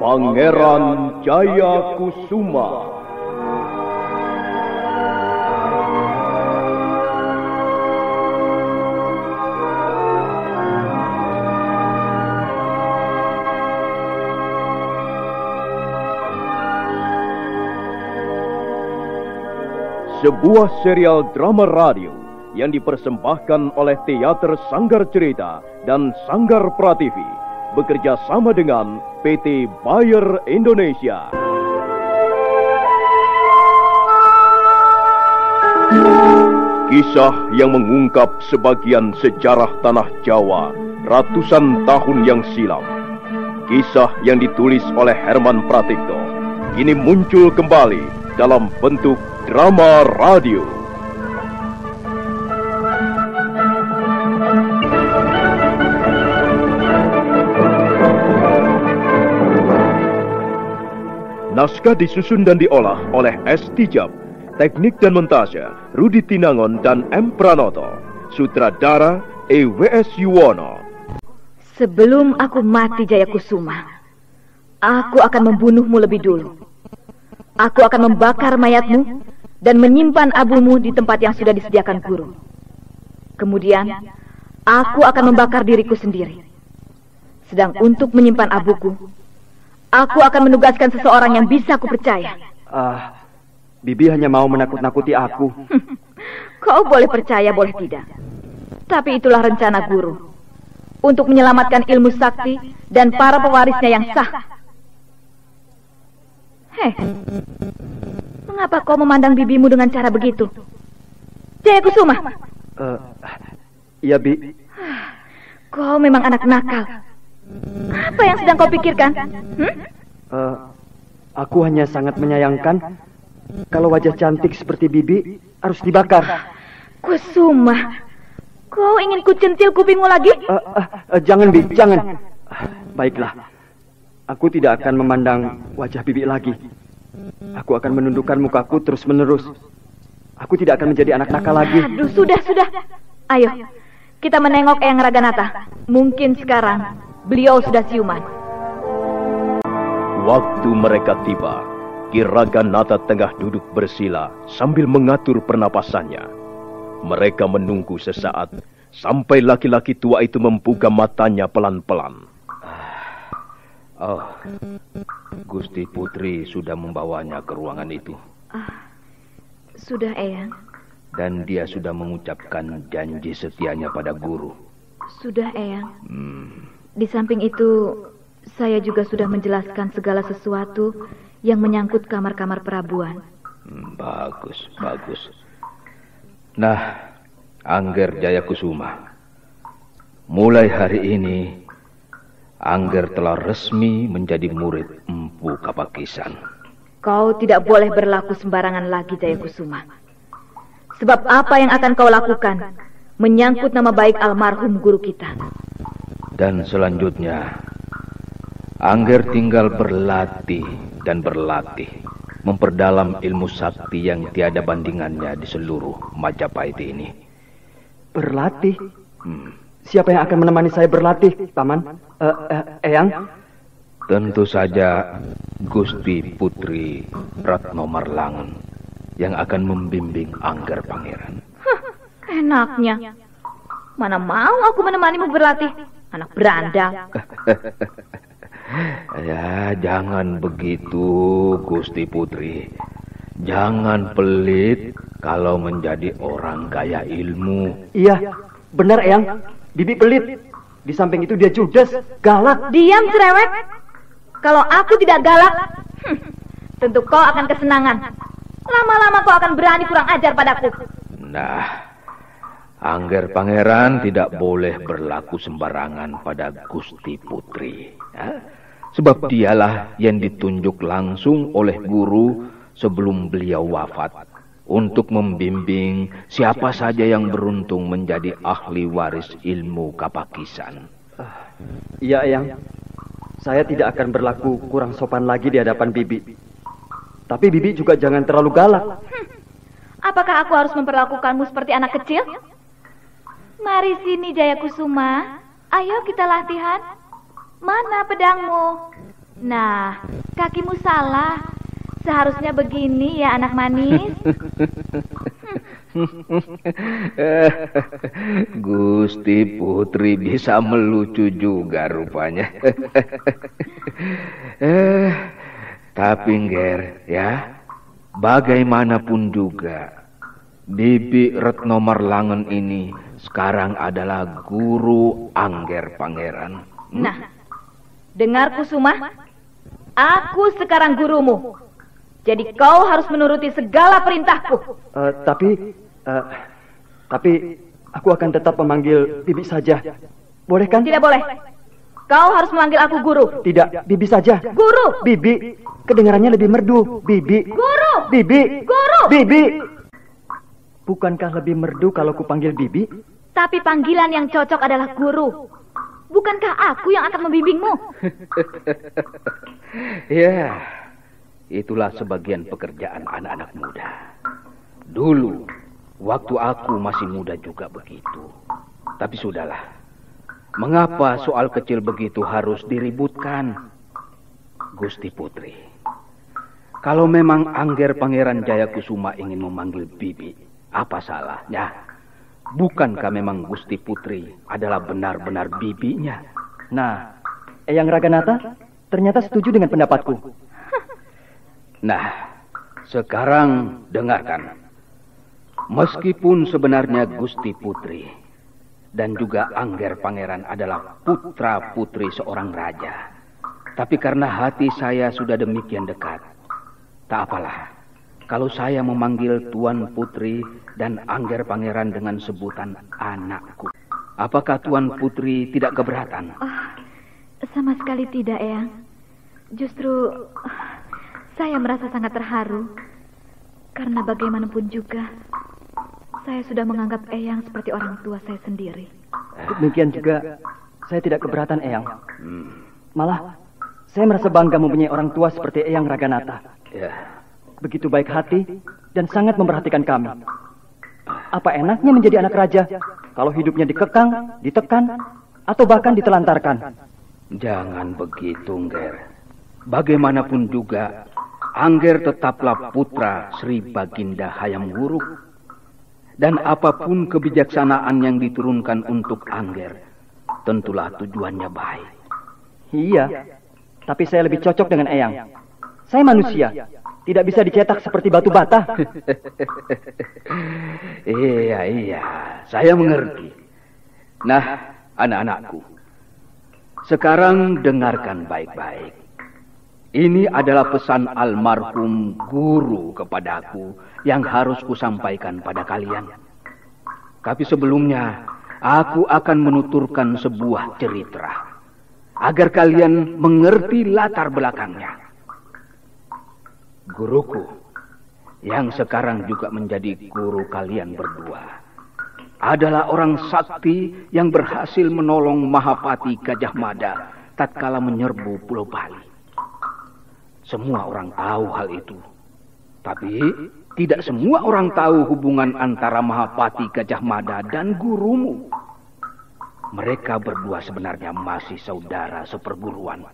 Pangeran Jayakusuma. Sebuah serial drama radio yang dipersembahkan oleh Teater Sanggar Cerita dan Sanggar Prativi bekerja sama dengan PT Bayer Indonesia. Kisah yang mengungkap sebagian sejarah tanah Jawa ratusan tahun yang silam. Kisah yang ditulis oleh Herman Pratikto kini muncul kembali dalam bentuk drama radio. Naskah disusun dan diolah oleh S. Tijab, teknik dan montase Rudi Tinangon dan M. Pranoto, sutradara E.W.S. Yuwono. Sebelum aku mati Jayakusuma, aku akan membunuhmu lebih dulu. Aku akan membakar mayatmu dan menyimpan abumu di tempat yang sudah disediakan guru. Kemudian, aku akan membakar diriku sendiri. Sedang untuk menyimpan abuku, aku akan menugaskan seseorang yang bisa aku percaya. Bibi hanya mau menakut-nakuti aku. Kau boleh percaya, boleh tidak. Tapi itulah rencana guru untuk menyelamatkan ilmu sakti dan para pewarisnya yang sah. Mengapa kau memandang bibimu dengan cara begitu? Jayakusuma. Iya, Bi. Kau memang anak nakal. Apa yang sedang kau pikirkan? Aku hanya sangat menyayangkan kalau wajah cantik seperti Bibi harus dibakar. Kusuma, kau ingin kucentil kupingmu lagi? Jangan, Bi, jangan. Baiklah, aku tidak akan memandang wajah Bibi lagi. Aku akan menundukkan mukaku terus-menerus. Aku tidak akan menjadi anak nakal lagi. Aduh, sudah. Ayo, kita menengok Eyang Raganata. Mungkin sekarang beliau sudah siuman. Waktu mereka tiba, Ki Raganata tengah duduk bersila sambil mengatur pernapasannya. Mereka menunggu sesaat sampai laki-laki tua itu membuka matanya pelan-pelan. Gusti Putri sudah membawanya ke ruangan itu. Sudah, Eyang. Dan dia sudah mengucapkan janji setianya pada guru. Sudah, Eyang. Di samping itu, saya juga sudah menjelaskan segala sesuatu yang menyangkut kamar-kamar perabuan. Bagus. Nah, Angger Jayakusuma, mulai hari ini Angger telah resmi menjadi murid Empu Kapakisan. Kau tidak boleh berlaku sembarangan lagi, Jayakusuma. Sebab apa yang akan kau lakukan menyangkut nama baik almarhum guru kita. Dan selanjutnya, Angger tinggal berlatih dan berlatih, memperdalam ilmu sakti yang tiada bandingannya di seluruh Majapahit ini. Berlatih? Siapa yang akan menemani saya berlatih, Paman? Eyang? Tentu saja Gusti Putri Ratno Marlangen yang akan membimbing Angger Pangeran. Enaknya. Mana mau aku menemanimu berlatih, anak berandal. Ya, jangan begitu, Gusti Putri. Jangan pelit kalau menjadi orang kaya ilmu. Iya, benar, Eyang. Bibi pelit. Di samping itu dia judes, galak. Diam, cerewet. Kalau aku tidak galak, tentu kau akan kesenangan. Lama-lama kau akan berani kurang ajar padaku. Nah, Angger Pangeran tidak boleh berlaku sembarangan pada Gusti Putri. Ya? Sebab dialah yang ditunjuk langsung oleh guru sebelum beliau wafat untuk membimbing siapa saja yang beruntung menjadi ahli waris ilmu kapakisan. Iya, Eyang. Saya tidak akan berlaku kurang sopan lagi di hadapan Bibi. Tapi Bibi juga jangan terlalu galak. Apakah aku harus memperlakukanmu seperti anak kecil? Mari sini Jayakusuma. Ayo kita latihan. Mana pedangmu? Nah, kakimu salah. Seharusnya begini ya anak manis. Gusti Putri bisa melucu juga rupanya. Tapi Nger, ya, bagaimanapun juga, Bibi Retno Marlangen ini sekarang adalah guru Angger Pangeran. Nah, dengar Kusuma, aku sekarang gurumu. Jadi kau harus menuruti segala perintahku. Tapi aku akan tetap memanggil Bibi saja. Boleh kan? Tidak boleh. Kau harus memanggil aku guru. Tidak, Bibi saja. Guru. Bibi, kedengarannya lebih merdu. Bibi. Guru. Bibi. Guru. Bibi. Bukankah lebih merdu kalau kupanggil Bibi? Tapi panggilan yang cocok adalah guru. Bukankah aku yang akan membimbingmu? Ya, itulah sebagian pekerjaan anak-anak muda. Dulu, waktu aku masih muda juga begitu. Tapi sudahlah. Mengapa soal kecil begitu harus diributkan? Gusti Putri, kalau memang Angger Pangeran Jayakusuma ingin memanggil Bibi, apa salahnya? Bukankah memang Gusti Putri adalah benar-benar bibinya? Nah, Eyang Raganata ternyata setuju dengan pendapatku. Nah, sekarang dengarkan. Meskipun sebenarnya Gusti Putri dan juga Angger Pangeran adalah putra-putri seorang raja, tapi karena hati saya sudah demikian dekat, tak apalah kalau saya memanggil Tuan Putri dan Angger Pangeran dengan sebutan anakku. Apakah Tuan Putri tidak keberatan? Sama sekali tidak, Eyang. Justru saya merasa sangat terharu. Karena bagaimanapun juga saya sudah menganggap Eyang seperti orang tua saya sendiri. Demikian juga saya tidak keberatan, Eyang. Malah saya merasa bangga mempunyai orang tua seperti Eyang Raganata. Ya. Begitu baik hati dan sangat memperhatikan kami. Apa enaknya menjadi anak raja kalau hidupnya dikekang, ditekan, atau bahkan ditelantarkan? Jangan begitu, Nger. Bagaimanapun juga, Angger tetaplah putra Sri Baginda Hayam Wuruk. Dan apapun kebijaksanaan yang diturunkan untuk Angger, tentulah tujuannya baik. Iya, tapi saya lebih cocok dengan Eyang. Saya manusia, tidak bisa dicetak seperti batu bata. Iya, saya mengerti. Nah, anak-anakku, sekarang dengarkan baik-baik. Ini adalah pesan almarhum guru kepadaku yang harus kusampaikan pada kalian. Tapi sebelumnya, aku akan menuturkan sebuah cerita agar kalian mengerti latar belakangnya. Guruku, yang sekarang juga menjadi guru kalian berdua, adalah orang sakti yang berhasil menolong Mahapati Gajah Mada tatkala menyerbu Pulau Bali. Semua orang tahu hal itu. Tapi tidak semua orang tahu hubungan antara Mahapati Gajah Mada dan gurumu. Mereka berdua sebenarnya masih saudara seperguruan.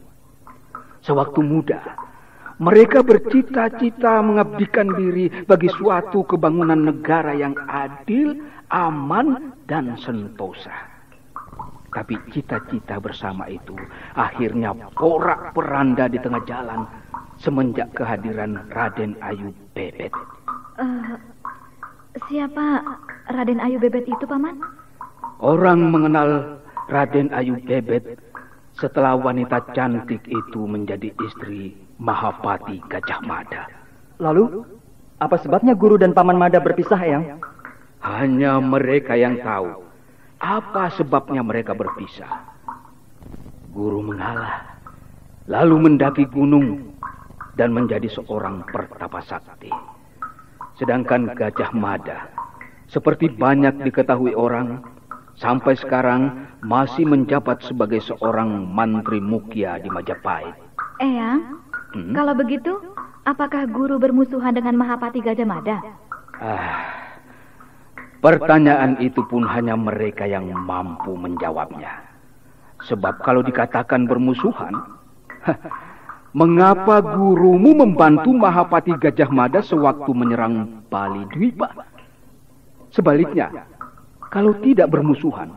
Sewaktu muda, mereka bercita-cita mengabdikan diri bagi suatu kebangunan negara yang adil, aman, dan sentosa. Tapi cita-cita bersama itu akhirnya porak-poranda di tengah jalan semenjak kehadiran Raden Ayu Bebet. Siapa Raden Ayu Bebet itu, Paman? Orang mengenal Raden Ayu Bebet setelah wanita cantik itu menjadi istri Mahapati Gajah Mada. Lalu, apa sebabnya guru dan Paman Mada berpisah, Eyang? Hanya mereka yang tahu apa sebabnya mereka berpisah. Guru mengalah, lalu mendaki gunung dan menjadi seorang pertapa sakti. Sedangkan Gajah Mada, seperti banyak diketahui orang, sampai sekarang masih menjabat sebagai seorang mantri Mukya di Majapahit. Eyang, kalau begitu, apakah guru bermusuhan dengan Mahapati Gajah Mada? Pertanyaan itu pun hanya mereka yang mampu menjawabnya. Sebab kalau dikatakan bermusuhan, mengapa gurumu membantu Mahapati Gajah Mada sewaktu menyerang Bali Dwipa? Sebaliknya, kalau tidak bermusuhan,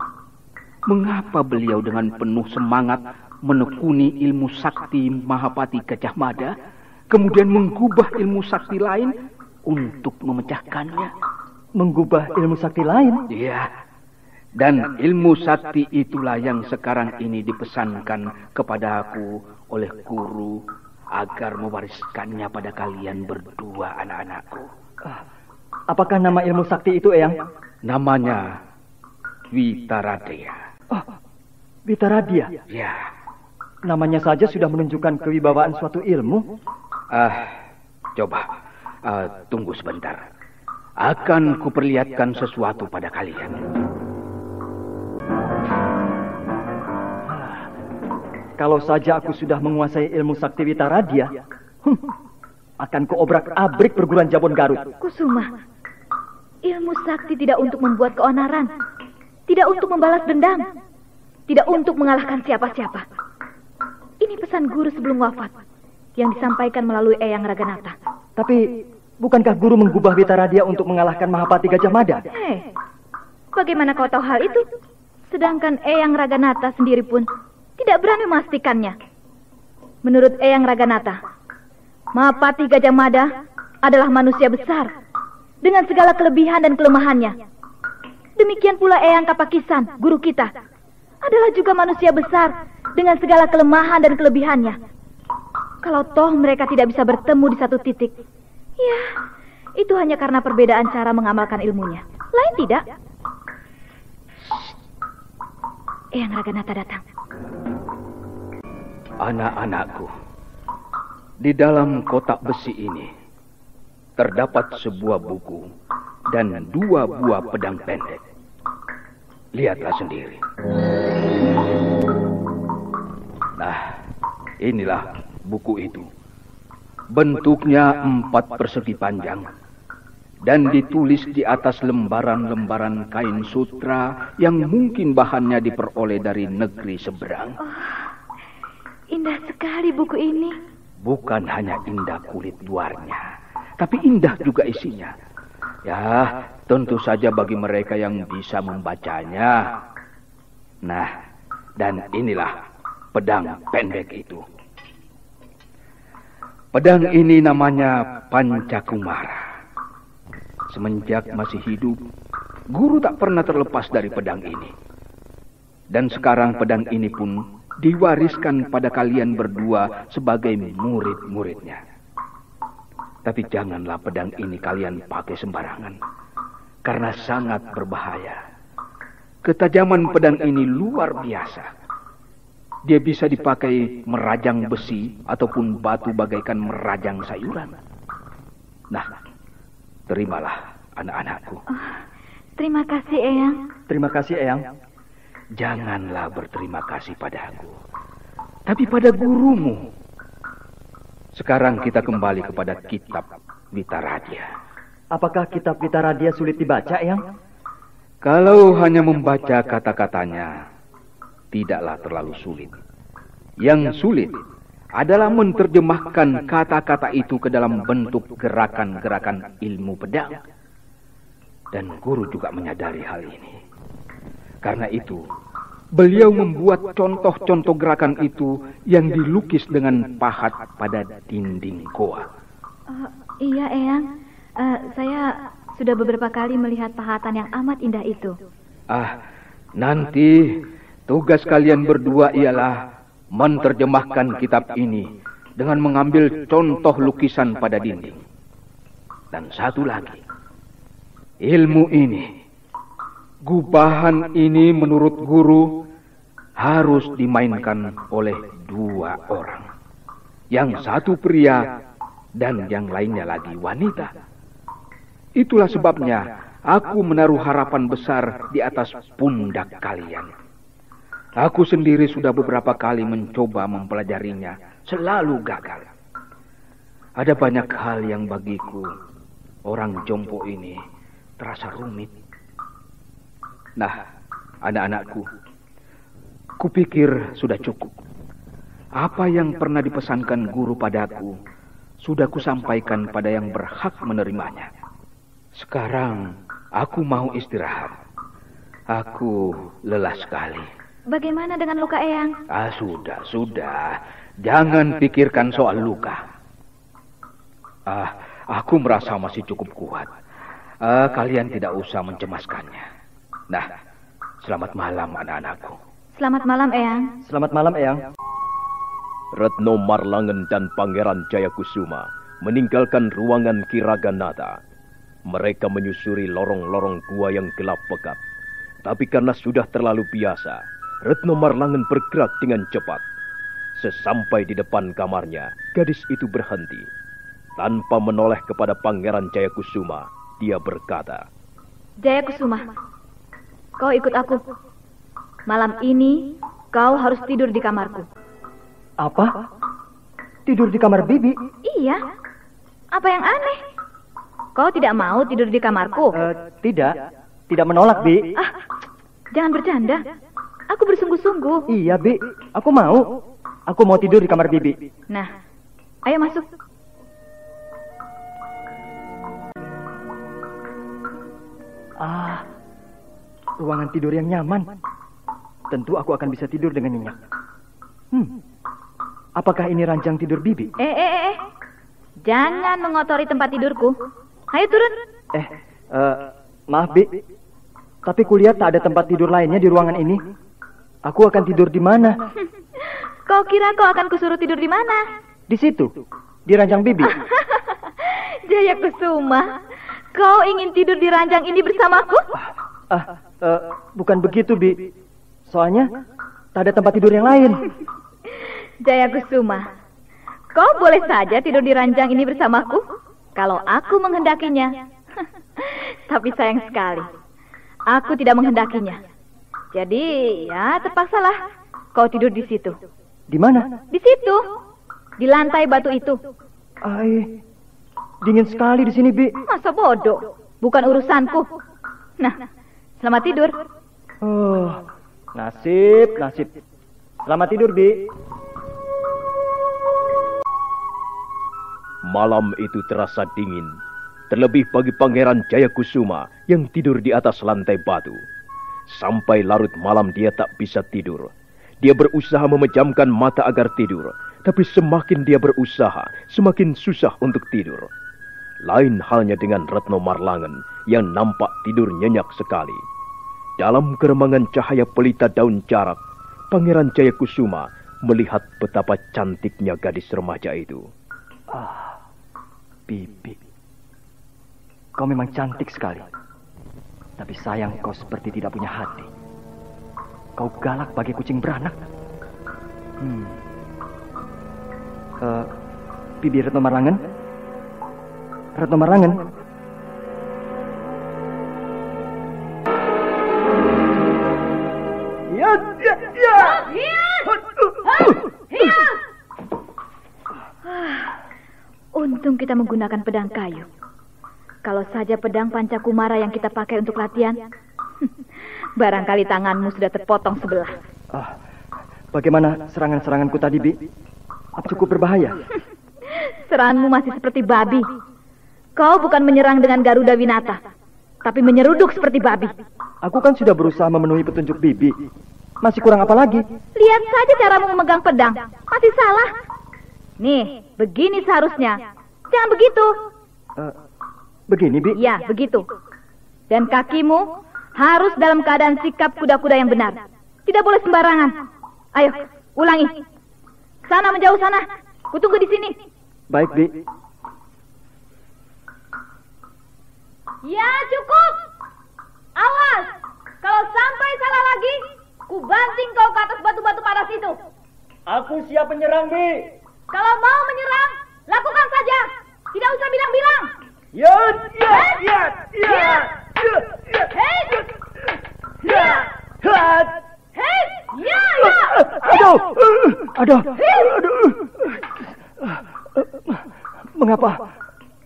mengapa beliau dengan penuh semangat menekuni ilmu sakti Mahapati Gajah Mada, kemudian menggubah ilmu sakti lain untuk memecahkannya? Menggubah ilmu sakti lain? Iya. Dan ilmu sakti itulah yang sekarang ini dipesankan kepada aku oleh guru agar mewariskannya pada kalian berdua, anak-anakku. Apakah nama ilmu sakti itu, Eyang? Namanya Witaradia. Oh, Witaradia? Ya. Namanya saja sudah menunjukkan kewibawaan suatu ilmu. Coba, tunggu sebentar. Akan kuperlihatkan sesuatu pada kalian. Kalau saja aku sudah menguasai ilmu sakti Witaradia, akan kuobrak-abrik perguruan Jabon Garut. Kusuma, ilmu sakti tidak untuk membuat keonaran, tidak untuk membalas dendam, tidak untuk mengalahkan siapa-siapa. Ini pesan guru sebelum wafat yang disampaikan melalui Eyang Raganata. Tapi bukankah guru menggubah Witaradia untuk mengalahkan Mahapati Gajah Mada? Bagaimana kau tahu hal itu? Sedangkan Eyang Raganata sendiri pun tidak berani memastikannya. Menurut Eyang Raganata, Mahapati Gajah Mada adalah manusia besar dengan segala kelebihan dan kelemahannya. Demikian pula Eyang Kapakisan, guru kita, adalah juga manusia besar dengan segala kelemahan dan kelebihannya. Kalau toh mereka tidak bisa bertemu di satu titik, ya, itu hanya karena perbedaan cara mengamalkan ilmunya. Lain tidak? Eyang Raganata datang. Anak-anakku, di dalam kotak besi ini terdapat sebuah buku dan 2 buah pedang pendek. Lihatlah sendiri. Nah, inilah buku itu. Bentuknya 4 persegi panjang dan ditulis di atas lembaran-lembaran kain sutra yang mungkin bahannya diperoleh dari negeri seberang. Indah sekali buku ini. Bukan hanya indah kulit luarnya, tapi indah juga isinya. Ya, tentu saja bagi mereka yang bisa membacanya. Nah, dan inilah pedang pendek itu. Pedang ini namanya Pancakumara. Semenjak masih hidup, guru tak pernah terlepas dari pedang ini. Dan sekarang pedang ini pun diwariskan pada kalian berdua sebagai murid-muridnya. Tapi janganlah pedang ini kalian pakai sembarangan, karena sangat berbahaya. Ketajaman pedang ini luar biasa. Dia bisa dipakai merajang besi ataupun batu bagaikan merajang sayuran. Nah, terimalah anak-anakku. Terima kasih, Eyang. Terima kasih, Eyang. Janganlah berterima kasih padaku, tapi pada gurumu. Sekarang kita kembali kepada kitab Witaradia. Apakah kitab Witaradia sulit dibaca, Eyang? Kalau hanya membaca kata-katanya, tidaklah terlalu sulit. Yang sulit adalah menerjemahkan kata-kata itu ke dalam bentuk gerakan-gerakan ilmu pedang. Dan guru juga menyadari hal ini. Karena itu, beliau membuat contoh-contoh gerakan itu yang dilukis dengan pahat pada dinding goa. Iya, Eyang. Saya sudah beberapa kali melihat pahatan yang amat indah itu. Nanti tugas kalian berdua ialah menerjemahkan kitab ini dengan mengambil contoh lukisan pada dinding. Dan satu lagi, ilmu ini gubahan ini menurut guru harus dimainkan oleh 2 orang. Yang satu pria dan yang lainnya lagi wanita. Itulah sebabnya aku menaruh harapan besar di atas pundak kalian. Aku sendiri sudah beberapa kali mencoba mempelajarinya, selalu gagal. Ada banyak hal yang bagiku, orang jompo ini, terasa rumit. Nah, anak-anakku, kupikir sudah cukup. Apa yang pernah dipesankan guru padaku, sudah kusampaikan pada yang berhak menerimanya. Sekarang, aku mau istirahat. Aku lelah sekali. Bagaimana dengan luka Eyang? Sudah. Jangan pikirkan soal luka. Aku merasa masih cukup kuat. Kalian tidak usah mencemaskannya. Nah, selamat malam anak-anakku. Selamat malam, Eyang. Selamat malam, Eyang. Retno Marlangen dan Pangeran Jayakusuma meninggalkan ruangan Kiraganata. Mereka menyusuri lorong-lorong gua yang gelap pekat. Tapi karena sudah terlalu biasa, Retno Marlangen bergerak dengan cepat. Sesampai di depan kamarnya, gadis itu berhenti. Tanpa menoleh kepada Pangeran Jayakusuma, dia berkata, Jayakusuma, kau ikut aku. Malam ini kau harus tidur di kamarku. Apa? Tidur di kamar Bibi? Iya. Apa yang aneh? Kau tidak mau tidur di kamarku? Tidak menolak, Bi. Jangan bercanda. Aku bersungguh-sungguh. Iya, Bi. Aku mau. Aku mau tidur di kamar Bibi. Nah, ayo masuk. Ruangan tidur yang nyaman. Tentu aku akan bisa tidur dengan nyenyak. Apakah ini ranjang tidur Bibi? Jangan mengotori tempat tidurku. Ayo turun. Maaf, Bi. Tapi kulihat tak ada tempat tidur lainnya di ruangan ini. Aku akan tidur di mana? Kau kira kau akan kusuruh tidur di mana? Di situ, di ranjang Bibi. Jayakusuma, kau ingin tidur di ranjang ini bersamaku? Bukan begitu, Bi. Soalnya tak ada tempat tidur yang lain. Jayakusuma, kau boleh saja tidur di ranjang ini bersamaku kalau aku menghendakinya. Tapi sayang sekali, aku tidak menghendakinya. Jadi ya terpaksalah kau tidur di situ. Di mana? Di situ, di lantai batu itu. Dingin sekali di sini, Bi. Masa bodoh, bukan urusanku. Nah, selamat tidur. Nasib. Selamat tidur, Bi. Malam itu terasa dingin, terlebih bagi Pangeran Jayakusuma yang tidur di atas lantai batu. Sampai larut malam dia tak bisa tidur. Dia berusaha memejamkan mata agar tidur, tapi semakin dia berusaha, semakin susah untuk tidur. Lain halnya dengan Retno Marlangen yang nampak tidur nyenyak sekali. Dalam keremangan cahaya pelita daun jarak, Pangeran Jayakusuma melihat betapa cantiknya gadis remaja itu. Bibi, kau memang cantik sekali. Tapi sayang kau seperti tidak punya hati. Kau galak bagi kucing beranak. Bibi Retno Marlangen? Retno Marlangen? Untung kita menggunakan pedang kayu. Kalau saja pedang Pancakumara yang kita pakai untuk latihan, barangkali tanganmu sudah terpotong sebelah. Bagaimana serangan-seranganku tadi, Bi? Apa cukup berbahaya? Seranganmu masih seperti babi. Kau bukan menyerang dengan Garuda Winata, tapi menyeruduk seperti babi. Aku kan sudah berusaha memenuhi petunjuk Bibi. Masih kurang apa lagi? Lihat saja caramu memegang pedang. Masih salah. Nih, begini seharusnya. Jangan begitu. Begini, Bi? Ya, begitu. Dan kakimu harus dalam keadaan sikap kuda-kuda yang benar. Tidak boleh sembarangan. Ayo, ulangi. Sana menjauh sana. Kutunggu di sini. Baik, Bi. Ya, cukup. Awas. Kalau sampai salah lagi, ku banting kau ke atas batu-batu panas itu. Aku siap menyerang, Bi. Kalau mau menyerang, lakukan saja. Tidak usah bilang-bilang. Ya. Aduh.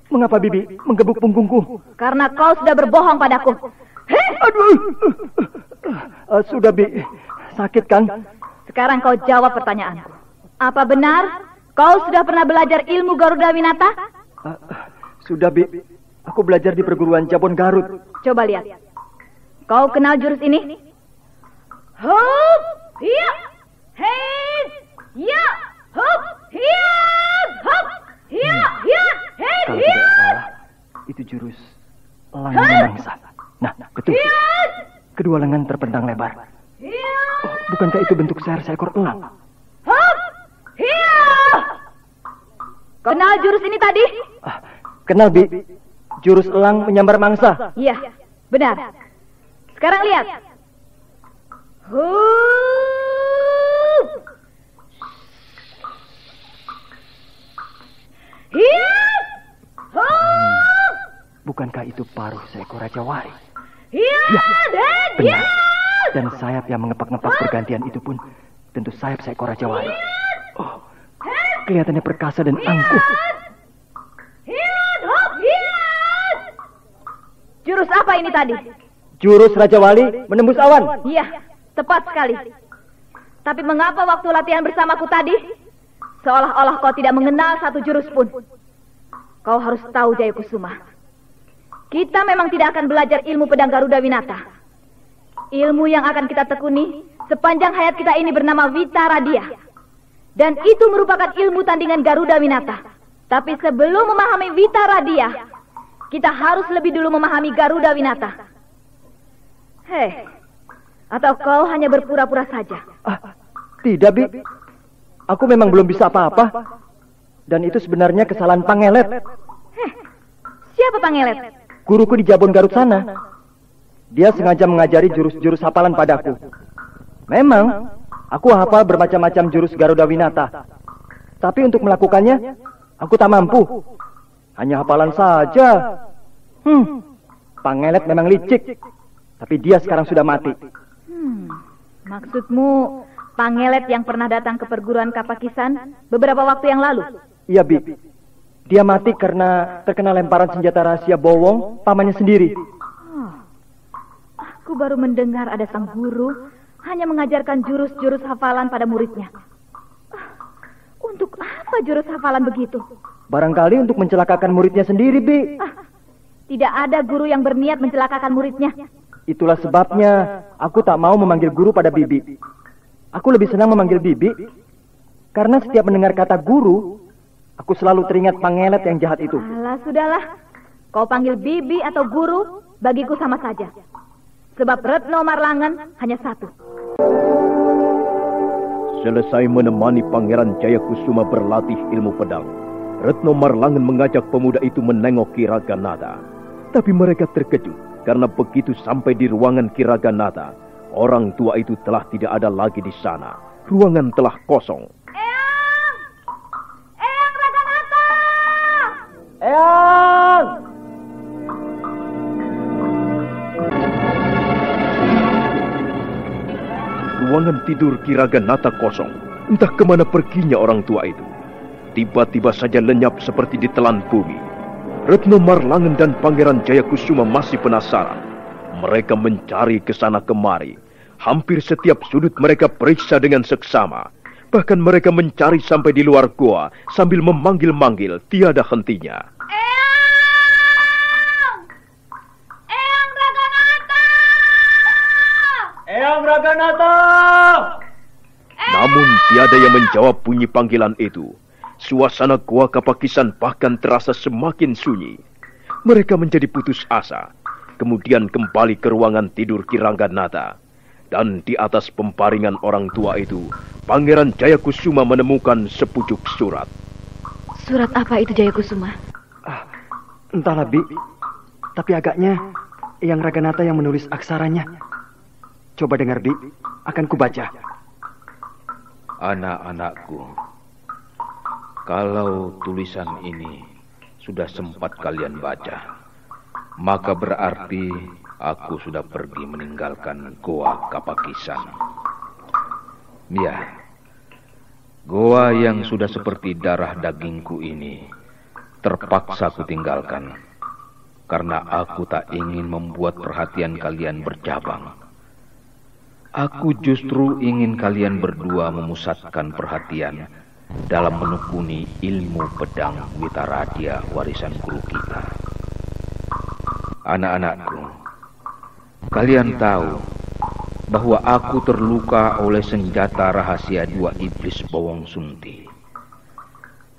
Mengapa Bibi menggebuk punggungku? Karena kau sudah berbohong padaku. Sudah, Bi. Sakit kan? Sekarang kau jawab pertanyaanku. Apa benar kau sudah pernah belajar ilmu Garuda Winata? Sudah, Bi. Aku belajar di perguruan Jabon Garut. Coba lihat. Kau kenal jurus ini? Hup, hiya, hei, ya, hup, hiya, hup, hiya, hiya, hei, Kalau hiya. tidak salah, itu jurus elang memangsa. Nah, betul. Kedua lengan terpentang lebar. Oh, bukankah itu bentuk seekor elang? Hup, hiya. Kenal jurus ini tadi? Kenal, Bi. Jurus elang menyambar mangsa. Iya, benar. Sekarang lihat. Hup. Hiap. Hup. Bukankah itu paruh seekor Raja Wali? Hiap. Ya, Dan benar. hiap. Dan sayap yang mengepak-ngepak bergantian itu pun tentu sayap seekor Raja Wali. Oh, kelihatannya perkasa dan angkuh. Hiap. Hup. Hiap. Jurus apa ini tadi? Jurus Raja Wali menembus awan. Iya, tepat sekali. Tapi mengapa waktu latihan bersamaku tadi, seolah-olah kau tidak mengenal satu jurus pun? Kau harus tahu, Jayakusuma. Kita memang tidak akan belajar ilmu pedang Garuda Winata. Ilmu yang akan kita tekuni sepanjang hayat kita ini bernama Wita Radia. Dan itu merupakan ilmu tandingan Garuda Winata. Tapi sebelum memahami Wita Radia, kita harus lebih dulu memahami Garuda Winata. Hei, atau kau hanya berpura-pura saja? Tidak, Bi. Aku memang belum bisa apa-apa. Dan itu sebenarnya kesalahan Pangelet. Siapa Pangelet? Guruku di Jabon Garut sana. Dia sengaja mengajari jurus-jurus hafalan padaku. Memang, aku hafal bermacam-macam jurus Garuda Winata. Tapi untuk melakukannya, aku tak mampu. Hanya hafalan saja. Pangelet memang licik. Tapi dia sekarang sudah mati. Maksudmu Pangelet yang pernah datang ke perguruan Kapakisan beberapa waktu yang lalu? Iya, Bi. Dia mati karena terkena lemparan senjata rahasia Bowong, pamannya sendiri. Aku baru mendengar ada sang guru hanya mengajarkan jurus-jurus hafalan pada muridnya. Untuk apa jurus hafalan begitu? Barangkali untuk mencelakakan muridnya sendiri, Bi. Tidak ada guru yang berniat mencelakakan muridnya. Itulah sebabnya aku tak mau memanggil guru pada Bibi. Aku lebih senang memanggil Bibi karena setiap mendengar kata guru, aku selalu teringat Pangelet yang jahat itu. Alah, sudahlah. Kau panggil Bibi atau guru, bagiku sama saja. Sebab Retno Marlangen hanya satu. Selesai menemani Pangeran Jayakusuma berlatih ilmu pedang, Retno Marlangen mengajak pemuda itu menengok Ki Raganata. Tapi mereka terkejut karena begitu sampai di ruangan Ki Raganata, orang tua itu telah tidak ada lagi di sana. Ruangan telah kosong. Eyang Raganata! Eyang! Ruangan tidur Ki Raganata kosong. Entah kemana perginya orang tua itu. Tiba-tiba saja lenyap seperti ditelan bumi. Retno Marlangen dan Pangeran Jayakusuma masih penasaran. Mereka mencari ke sana kemari. Hampir setiap sudut mereka periksa dengan seksama. Bahkan mereka mencari sampai di luar goa sambil memanggil-manggil tiada hentinya. Eyang! Eyang Raganata! Eyang Raganata! Namun tiada yang menjawab bunyi panggilan itu. Suasana goa Kapakisan bahkan terasa semakin sunyi. Mereka menjadi putus asa. Kemudian kembali ke ruangan tidur Ki Raganata. Dan di atas pemparingan orang tua itu, Pangeran Jayakusuma menemukan sepucuk surat. Surat apa itu, Jayakusuma? Entahlah, Bi. Tapi agaknya Eyang Raganata yang menulis aksaranya. Coba dengar, Bi. Akan kubaca. Anak-anakku, kalau tulisan ini sudah sempat kalian baca, maka berarti aku sudah pergi meninggalkan Goa Kapakisan. Ya, goa yang sudah seperti darah dagingku ini terpaksa ku tinggalkan karena aku tak ingin membuat perhatian kalian bercabang. Aku justru ingin kalian berdua memusatkan perhatian dalam menekuni ilmu pedang Witaradia warisan guru kita. Anak-anakku, kalian tahu bahwa aku terluka oleh senjata rahasia dua iblis Bawong Sunti.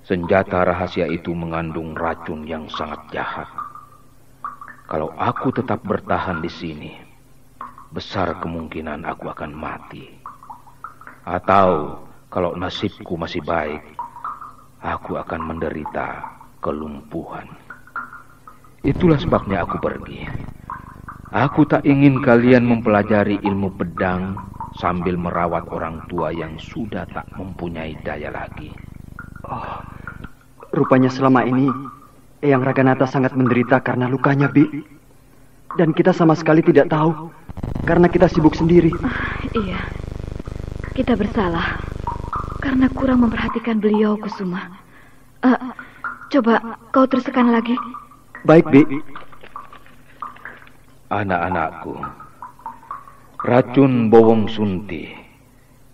Senjata rahasia itu mengandung racun yang sangat jahat. Kalau aku tetap bertahan di sini, besar kemungkinan aku akan mati. Atau kalau nasibku masih baik, aku akan menderita kelumpuhan. Itulah sebabnya aku pergi. Aku tak ingin kalian mempelajari ilmu pedang sambil merawat orang tua yang sudah tak mempunyai daya lagi. Oh, rupanya selama ini Eyang Raganata sangat menderita karena lukanya, Bi. Dan kita sama sekali tidak tahu karena kita sibuk sendiri. Iya, kita bersalah karena kurang memperhatikan beliau, Kusuma. Coba kau teruskan lagi. Baik, Bi. Anak-anakku, racun Bawong Sunti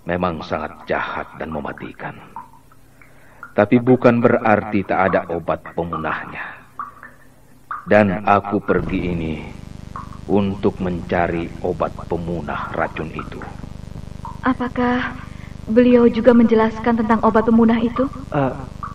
memang sangat jahat dan mematikan. Tapi bukan berarti tak ada obat pemunahnya. Dan aku pergi ini untuk mencari obat pemunah racun itu. Apakah beliau juga menjelaskan tentang obat pemunah itu?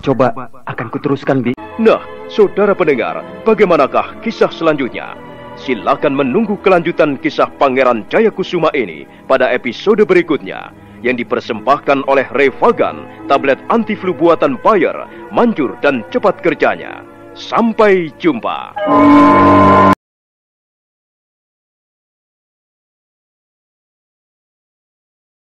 Coba akan kuteruskan, Bi. Nah, saudara pendengar, bagaimanakah kisah selanjutnya? Silakan menunggu kelanjutan kisah Pangeran Jayakusuma ini pada episode berikutnya, yang dipersembahkan oleh Revagan, tablet anti-flu buatan Bayer, manjur dan cepat kerjanya. Sampai jumpa.